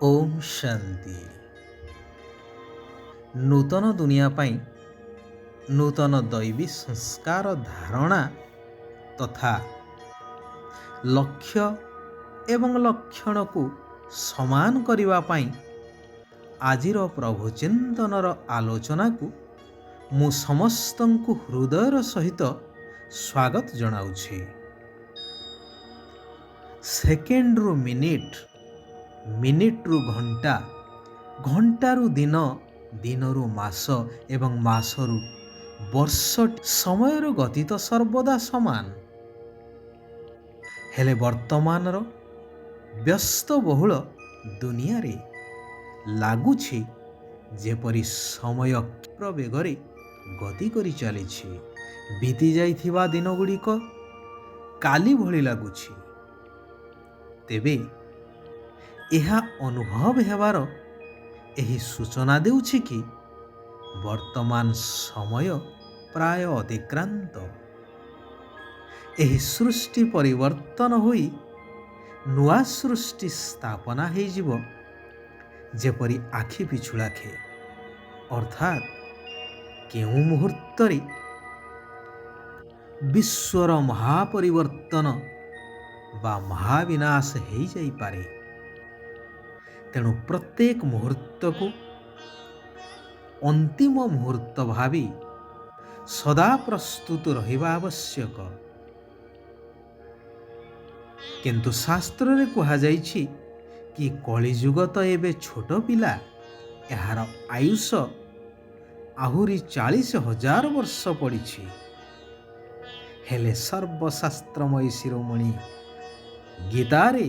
ओम शांति। नूतन दुनिया पाई नूतन दैवी संस्कार धारणा तथा लक्ष्य एवं लक्षण को समान करिवा पाई आजिर प्रभु चिंतनर आलोचना को मु समस्त को हृदयर सहित स्वागत जनाउछि। सेकेंड रु मिनिट, मिनिट रु घंटा, घंटारू दिन, दिनरू मास एवं मासरू वर्ष समयर गति तो सर्वदा समान। हेले वर्तमानर व्यस्त बहुल दुनिया रे लागुछि जेपरि समय बेगरे गति करि चलिछि। बीती जाइथिबा दिन गुड़िक काली भली लागुछि। तेबे यह अनुभव हेबार एही सूचना देउछि कि वर्तमान समय प्राय अतिक्रांत। एही सृष्टि परिवर्तन होई नुआ सृष्टि स्थापना हो जिवो जेपरि आखि पिछुलाखे, अर्थात केउ मुहूर्तरे विश्वर महापरिवर्तन बा महाविनाश हो जाई पारे। तेणु प्रत्येक मुहूर्त को अंतिम मुहूर्त भावी सदा प्रस्तुत रहिबा आवश्यक। किंतु शास्त्र रे कहा जाइछि कि कलिजुग तो एबे छोट पिला, यार आयुष आहुरी 40,000 वर्ष पड़िछि। हेले सर्वशास्त्रमयी शिरोमणि गीतारे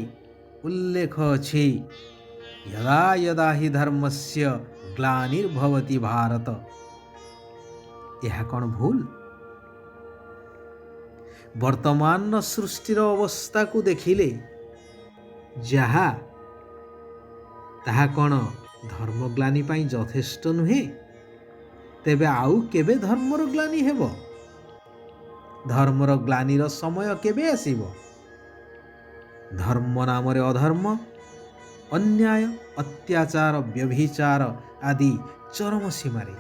उल्लेख अछि, यदा यदा हि धर्मस्य ग्लानिर्भवति भारत। यह कौन भूल? वर्तमान सृष्टिर अवस्था को देखिले जहा ताहा कौन धर्मग्लानी पाई यथेष्ट नुहे? तेबे आउ केबे धर्मर ग्लानी हेबो? धर्मर ग्लानीर समय केबे आसीबो? धर्म नामरे अधर्म, अन्याय, अत्याचार, व्यभिचार आदि चरम सीमारे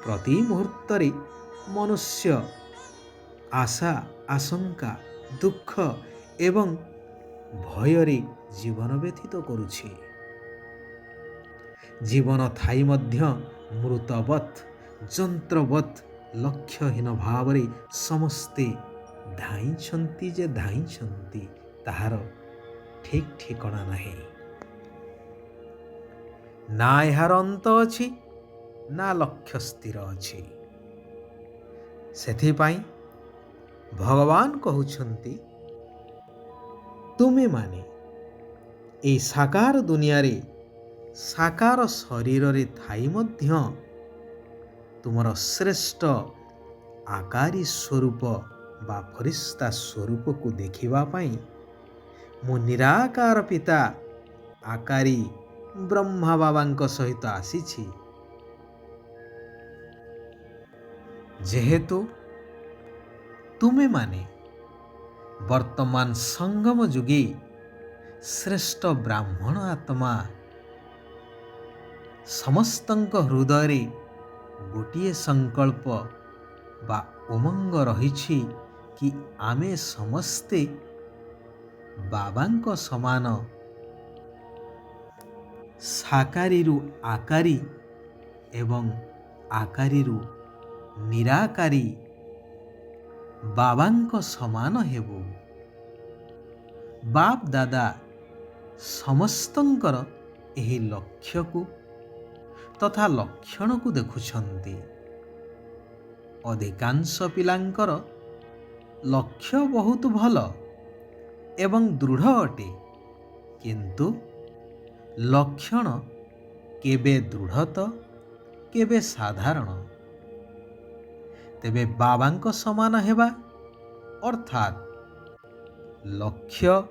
प्रति मुहूर्तरे मनुष्य आशा, आशंका, दुख एवं भयरे जीवन व्यतीत करुछि। जीवन थाई मध्य मृतवत, जंत्रवत लक्ष्यहीन भावरे समस्ते धाइछन्ति जे धाइछन्ति, ताहार ठीक ठिकଣା नहीं। ना यार अंत अछि ना लक्ष्य स्थिर अछि। सेथिपाई भगवान कहउछन्ति, तुमे माने ए साकार दुनिया रे साकार शरीर रे थाई मध्य तुमर श्रेष्ठ आकारी स्वरूप बा फरिश्ता स्वरूप को देखिबा पाई मु निराकार पिता आकारी ब्रह्मा बाबांक सहित आसीछि। जेहेतु तुमे माने वर्तमान संगम जुगी श्रेष्ठ ब्राह्मण आत्मा, समस्तंक हृदय रे गोटिए संकल्प बा उमंग रहिछि कि आमे समस्ते बाबांक समान साकारीरु आकारी एवं आकारीरु निराकारी बाबांक समान हेबु। बाप दादा समस्तंकर एही लक्ष्य को तथा लक्षण को देखुछन्ति। अधिकांश पिलांकर लक्ष्य बहुत भल एवं दृढ़ अटे, किंतु लक्षण केबे दृढ़त केबे साधारण। तेबे बाबांक समान हेबा अर्थात लक्ष्य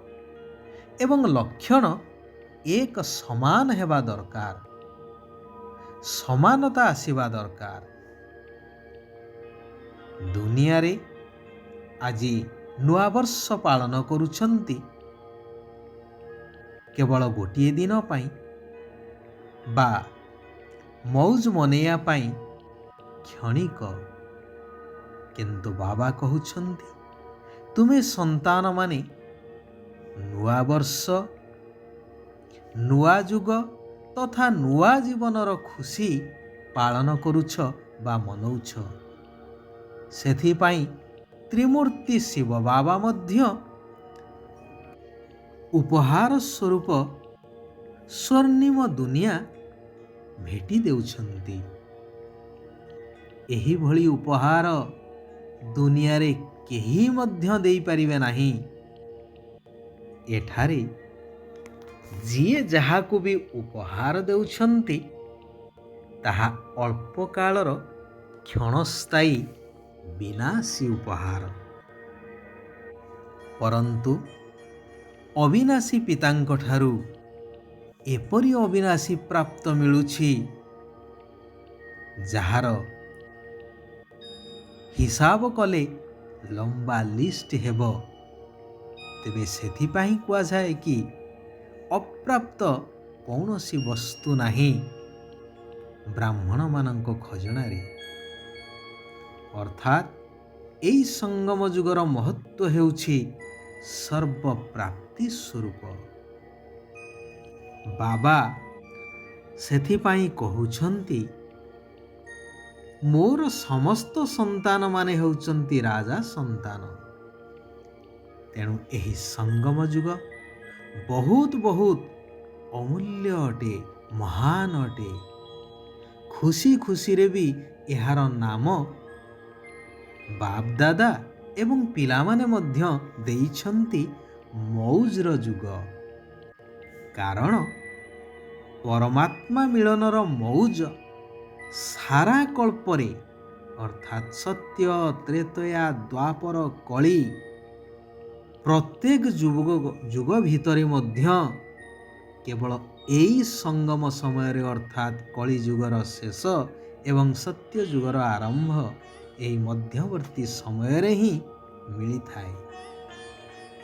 एवं लक्षण एक समान हेबा दरकार, समानता आसीबा दरकार। दुनिया रे आजी नुआ वर्ष पालन करुछन्ति। କେବଳ ଗୋଟିଏ ଦିନ ପାଇଁ ବା ମୌଜ ମନେଇବା ପାଇଁ କ୍ଷଣିକ। କିନ୍ତୁ ବାବା କହୁଛନ୍ତି ତୁମେ ସନ୍ତାନମାନେ ନୂଆ ବର୍ଷ, ନୂଆ ଯୁଗ ତଥା ନୂଆ ଜୀବନର ଖୁସି ପାଳନ କରୁଛ ବା ମନଉଛ। ସେଥିପାଇଁ ତ୍ରିମୂର୍ତ୍ତି ଶିବ ବାବା ମଧ୍ୟ ଉପହାର ସ୍ୱରୂପ ସ୍ୱର୍ଣ୍ଣିମ ଦୁନିଆ ଭେଟି ଦେଉଛନ୍ତି। ଏହିଭଳି ଉପହାର ଦୁନିଆରେ କେହି ମଧ୍ୟ ଦେଇପାରିବେ ନାହିଁ। ଏଠାରେ ଯିଏ ଯାହାକୁ ବି ଉପହାର ଦେଉଛନ୍ତି ତାହା ଅଳ୍ପ କାଳର କ୍ଷଣସ୍ଥାୟୀ ବିନାଶୀ ଉପହାର। ପରନ୍ତୁ ଅବିନାଶୀ ପିତାଙ୍କଠାରୁ ଏପରି ଅବିନାଶୀ ପ୍ରାପ୍ତ ମିଳୁଛି ଯାହାର ହିସାବ କଲେ ଲମ୍ବା ଲିଷ୍ଟ ହେବ। ତେବେ ସେଥିପାଇଁ କୁହାଯାଏ କି ଅପ୍ରାପ୍ତ କୌଣସି ବସ୍ତୁ ନାହିଁ ବ୍ରାହ୍ମଣମାନଙ୍କ ଖଜଣାରେ। ଅର୍ଥାତ୍ ଏହି ସଙ୍ଗମ ଯୁଗର ମହତ୍ତ୍ୱ ହେଉଛି ସର୍ବପ୍ରାପ୍ତି ସ୍ୱରୂପ। ବାବା ସେଥିପାଇଁ କହୁଛନ୍ତି ମୋର ସମସ୍ତ ସନ୍ତାନମାନେ ହେଉଛନ୍ତି ରାଜା ସନ୍ତାନ। ତେଣୁ ଏହି ସଙ୍ଗମ ଯୁଗ ବହୁତ ବହୁତ ଅମୂଲ୍ୟ ଅଟେ, ମହାନ ଅଟେ। ଖୁସି ଖୁସିରେ ବି ଏହାର ନାମ ବାପଦାଦା ଏବଂ ପିଲାମାନେ ମଧ୍ୟ ଦେଇଛନ୍ତି ମୌଜର ଯୁଗ। କାରଣ ପରମାତ୍ମା ମିଳନର ମୌଜ ସାରା କଳ୍ପରେ ଅର୍ଥାତ୍ ସତ୍ୟ, ତ୍ରେତୟା, ଦ୍ୱାପର, କଳି ପ୍ରତ୍ୟେକ ଯୁଗ ଭିତରେ ମଧ୍ୟ କେବଳ ଏହି ସଙ୍ଗମ ସମୟରେ ଅର୍ଥାତ୍ କଳି ଯୁଗର ଶେଷ ଏବଂ ସତ୍ୟ ଯୁଗର ଆରମ୍ଭ ଏହି ମଧ୍ୟବର୍ତ୍ତୀ ସମୟରେ ହିଁ ମିଳିଥାଏ।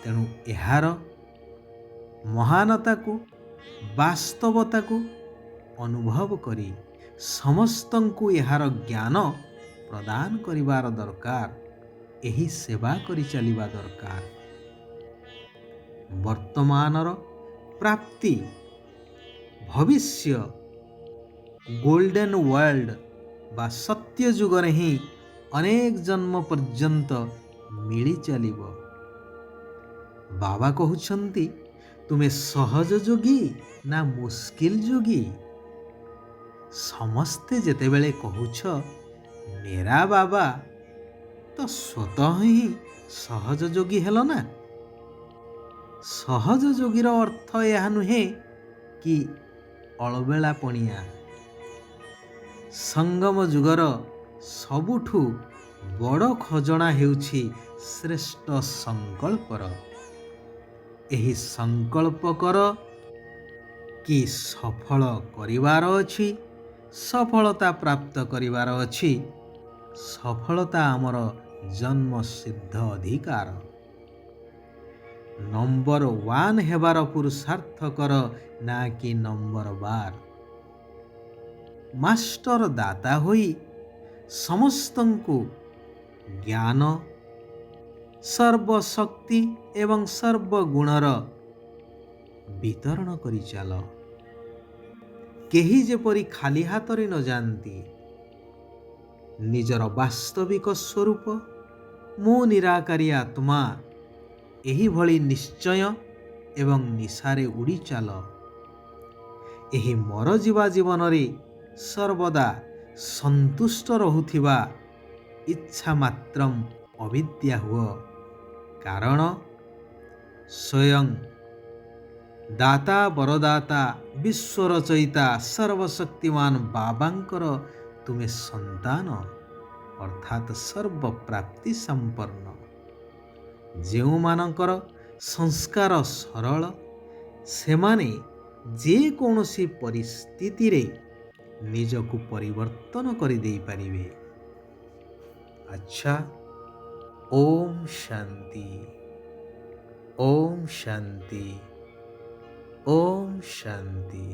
ତେଣୁ ଏହାର ମହାନତାକୁ, ବାସ୍ତବତାକୁ ଅନୁଭବ କରି ସମସ୍ତଙ୍କୁ ଏହାର ଜ୍ଞାନ ପ୍ରଦାନ କରିବାର ଦରକାର। ଏହି ସେବା କରି ଚାଲିବା ଦରକାର। ବର୍ତ୍ତମାନର ପ୍ରାପ୍ତି ଭବିଷ୍ୟ ଗୋଲ୍ଡେନ୍ ୱାର୍ଲ୍ଡ ବା ସତ୍ୟ ଯୁଗରେ ହିଁ ଅନେକ ଜନ୍ମ ପର୍ଯ୍ୟନ୍ତ ମିଳି ଚାଲିବ। ବାବା କହୁଛନ୍ତି ତୁମେ ସହଜ ଯୋଗୀ ନା ମୁସ୍କିଲ ଯୋଗୀ? ସମସ୍ତେ ଯେତେବେଳେ କହୁଛ ମେରା ବାବା, ତ ସ୍ୱତଃ ହିଁ ସହଜ ଯୋଗୀ ହେଲ ନା। ସହଜ ଯୋଗୀର ଅର୍ଥ ଏହା ନୁହେଁ କି ଅଳବେଳା ପଣିଆ। ସଙ୍ଗମ ଯୁଗର ସବୁଠୁ ବଡ଼ ଖଜଣା ହେଉଛି ଶ୍ରେଷ୍ଠ ସଂକଳ୍ପର। ଏହି ସଂକଳ୍ପ କର କି ସଫଳ କରିବାର ଅଛି, ସଫଳତା ପ୍ରାପ୍ତ କରିବାର ଅଛି। ସଫଳତା ଆମର ଜନ୍ମସିଦ୍ଧ ଅଧିକାର। ନମ୍ବର 1 ହେବାର ପୁରୁଷାର୍ଥ କର, ନା କି ନମ୍ବର 12। ମାଷ୍ଟର ଦାତା ହୋଇ ସମସ୍ତଙ୍କୁ ଜ୍ଞାନ, ସର୍ବଶକ୍ତି ଏବଂ ସର୍ବଗୁଣର ବିତରଣ କରି ଚାଲ। କେହି ଯେପରି ଖାଲି ହାତରେ ନ ଯାଆନ୍ତି। ନିଜର ବାସ୍ତବିକ ସ୍ୱରୂପ ମୁଁ ନିରାକାରୀ ଆତ୍ମା ଏହିଭଳି ନିଶ୍ଚୟ ଏବଂ ନିଶାରେ ଉଡ଼ି ଚାଲ। ଏହି ମରଯିବା ଜୀବନରେ ସର୍ବଦା ସନ୍ତୁଷ୍ଟ ରହୁଥିବା ଇଚ୍ଛା ମାତ୍ରଂ ଅବିଦ୍ୟା ହୁଅ। କାରଣ ସ୍ୱୟଂ ଦାତା ବରଦାତା ବିଶ୍ୱରଚୟିତା ସର୍ବଶକ୍ତିମାନ ବାବାଙ୍କର ତୁମେ ସନ୍ତାନ, ଅର୍ଥାତ୍ ସର୍ବପ୍ରାପ୍ତି ସମ୍ପନ୍ନ। ଯେଉଁମାନଙ୍କର ସଂସ୍କାର ସରଳ, ସେମାନେ ଯେକୌଣସି ପରିସ୍ଥିତିରେ ନିଜକୁ ପରିବର୍ତ୍ତନ କରିଦେଇପାରିବେ। ଆଚ୍ଛା, ଓମ୍ ଶାନ୍ତି, ଓମ୍ ଶାନ୍ତି, ଓମ୍ ଶାନ୍ତି।